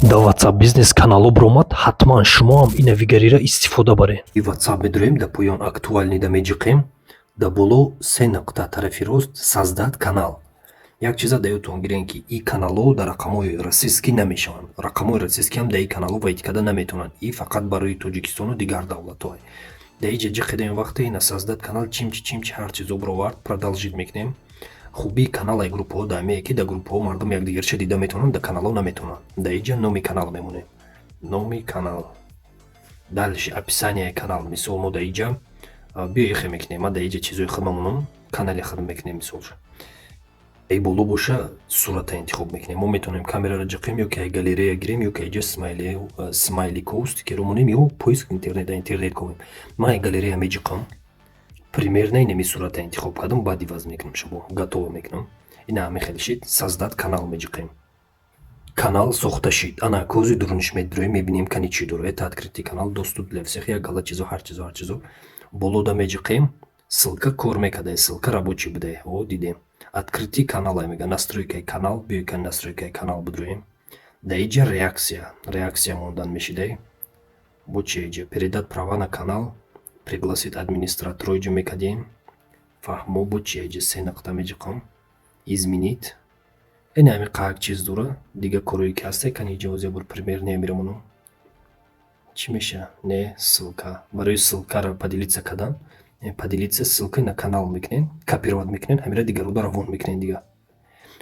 Да WhatsApp бизнес каналу бромад ҳатман шумо ҳам ин навигариро истифода баред. И WhatsApp медурем да поён актуальни да меҷиқем да боло се нуқта тарафи рост саздад канал. Як чиза да ёдтон гирен ки и каналҳо да рақамҳои расистӣ намешаванд. Рақамҳои расистӣ ҳам да и каналҳо вайд карда наметавонанд. И фақат барои Тоҷикистону дигар давлатҳо. Да иҷа ҷиқидаем вақте ина саздад канал чимчи ҳар чизо бировард продолжит мекунем. Хубии каналаи группаҳо да ҳамее ки да группаҳо мардум якдигарча дида метавонанд, да каналҳо наметавонанд. Да иҷа номи канал мемонем. Номи канал. Дальше описанияи канал. Мисол мо да иҷа биёи хе мекунем. Ма да иҷа чизои хе мамонам. Канали хе мекунем мисолш. Ай боло боша сурата интихоб мекунем. Мо метавонем камераро ҷиқем ё ки ай галерея гирем ё ки иҷа смайликҳо стикерҳо монем ё поиск интернет ковем. Ма ай галерея меҷиқам. Примерно инами сурата интихоб кардам, баъд иваз мекунам шабо готово мекунам. Ина ҳамин хеле шид саздад канал меҷиқем. Канал сохта шид. Ана кози дуруниш медуроем мебинем кани чӣ дора. Это открытый канал, доступ для всех. Я гала чизо ҳар чизо. Болода меҷиқем. Ссылка кор мекарда, ссылка рабочий буде. О дидем. Открытый канал ай мега настройкаи канал, биёй кани настройкаи канал бидуроем. Да иҷа реакция мондан мешидай. Бо чи иҷа передать права на канал. Пригласит администратора иҷо мекардем. Фаҳмо бо чи иҷа се нуқта меҷиқам. Изменит. Ин ҳами қак чиз дора. Дига корое ки ҳасте кани иҷа озя бур пример немирамону. Чӣ меша? Не ссылка. Барои ссылкаро поделиться кардан. Поделиться ссылкаи на канал мекунен. Копировать мекунен. Ҳамира дигарода равон мекунен дига.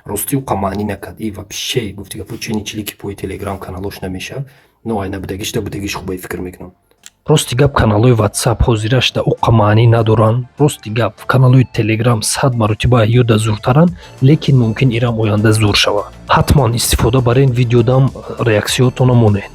Ростию қамаънӣ накард. И вообще гуфти гапо чени чилики пои телеграм каналош намеша. Но ай набудагиш да будагиш хубаи фикр мекунам. Рости гап каналҳои WhatsApp ҳозираш да уққа маънӣ надоранд. Рости гап каналҳои Telegram 100 маротиба ё да зуртаранд, лекин мумкин ирам оянда зур шавад. Ҳатман истифода барен, видеодам реаксиётонро монед.